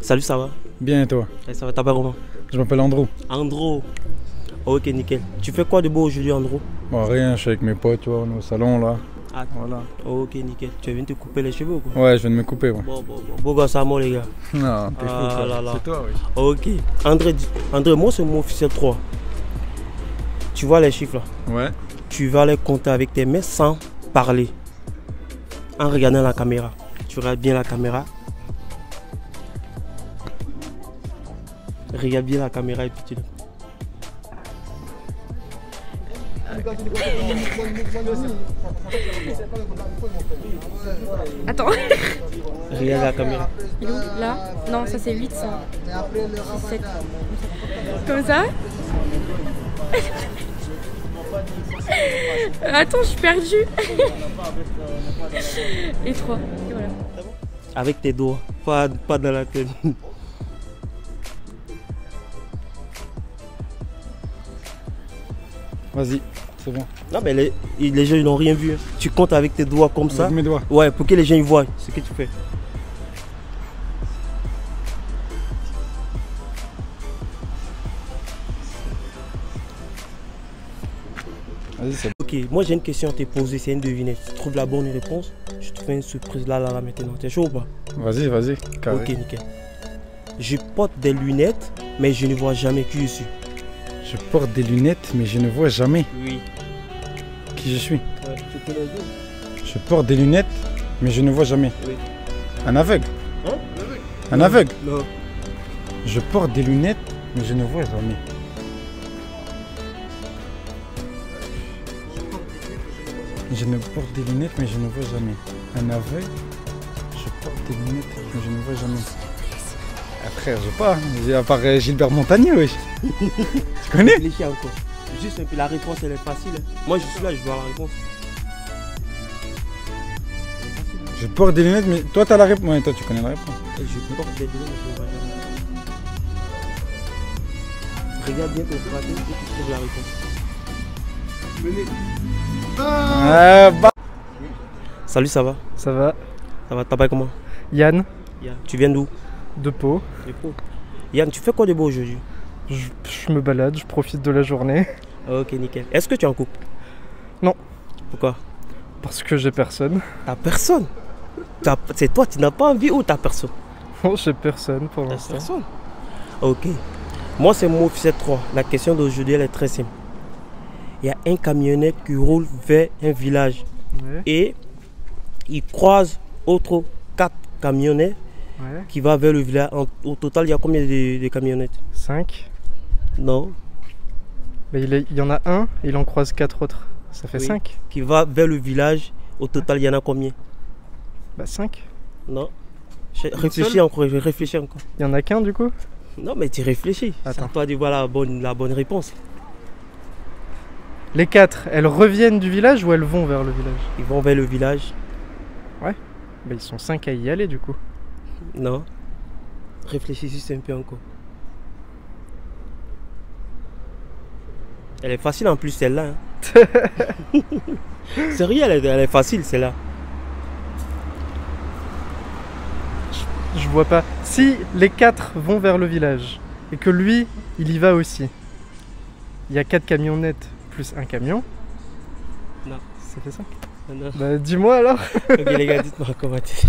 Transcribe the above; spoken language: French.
Salut, ça va? Bien et toi? Ça va, t'appelles comment? Je m'appelle Andrew. Andro. Ok, nickel. Tu fais quoi de beau aujourd'hui, Andro? Bon, rien, je suis avec mes potes, tu vois, on est au salon là. Ah, voilà. Ok, nickel. Tu viens de te couper les cheveux ou quoi? Ouais, je viens de me couper. Ouais. Bon, beau gosse à moi, les gars. Non, t'es fou, Ah là là. c'est toi, oui. Ok. André, moi, c'est mon officiel 3. Tu vois les chiffres là? Ouais. Tu vas les compter avec tes mains sans parler. En regardant la caméra. Tu regardes bien la caméra. Regarde bien la caméra et puis tu le... Attends. Regarde la caméra. Il est où? Là? Non, ça c'est 8, ça. 7. Comme ça? Attends, je suis perdue. Et 3. Et voilà. Avec tes doigts, pas dans la tête. Vas-y, c'est bon. Non mais les gens ils n'ont rien vu. Tu comptes avec tes doigts comme ça. Avec mes doigts. Ouais, pour que les gens ils voient ce que tu fais. Vas-y, c'est bon. Ok, moi j'ai une question à te poser, c'est une devinette. Si tu trouves la bonne réponse, je te fais une surprise là maintenant. T'es chaud ou pas? Vas-y, vas-y, carré. Ok, nickel. Je porte des lunettes, mais je ne vois jamais qui je suis. Je porte des lunettes, mais je ne vois jamais Oui. qui je suis. Ouais, tu connais le deux? Je porte des lunettes, mais je ne vois jamais. Oui. Un aveugle? Hein? Un aveugle? Non. Je porte des lunettes, mais je ne vois jamais. Je ne porte des lunettes, mais je ne vois jamais. Un aveugle? Je porte des lunettes, mais je ne vois jamais. Après, je sais pas, hein. À part Gilbert Montagnier, wesh. Tu connais? Réfléchis encore. Juste un peu, la réponse elle est facile. Moi je suis là, je vois la réponse. Je porte des lunettes, mais toi t'as la réponse. Ouais, toi tu connais la réponse. Et je porte des lunettes, mais je ne vois jamais. Regarde bien ton frère et tu trouves la réponse. Bah. Salut, ça va? Ça va. Ça va, t'appelles comment? Yann, Tu viens d'où? de Pau. Yann, tu fais quoi de beau aujourd'hui? Je me balade, je profite de la journée. Ok, nickel. Est-ce que tu es en couple? Non. Pourquoi? Parce que j'ai personne. T'as personne? C'est toi, tu n'as pas envie ou t'as personne? Non, j'ai personne pour T'as l'instant. personne? Ok. Moi, c'est mon officiel 3. La question d'aujourd'hui, elle est très simple. Il y a un camionnette qui roule vers un village Ouais, et il croise autres 4 camionnettes ouais. qui vont vers le village. Au total, il y a combien de camionnettes? 5. Non. Mais il y en a un et il en croise 4 autres. Ça fait Oui. 5. Qui va vers le village. Au total, il y en a combien? Bah 5. Non. Réfléchis encore, je réfléchis encore. Il y en a qu'un du coup? Non, mais tu réfléchis. C'est à Attends. toi de voir la bonne réponse. Les 4, elles reviennent du village ou elles vont vers le village? Ils vont vers le village. Bah ils sont 5 à y aller du coup. Non. Réfléchis juste un peu encore. Elle est facile en plus celle-là. Hein. Sérieux, elle est facile celle-là. Je vois pas. Si les 4 vont vers le village et que lui, il y va aussi, il y a 4 camionnettes plus un camion. Non. Ça fait 5. Non. Bah dis-moi alors. Ok les gars, dites-moi comment tu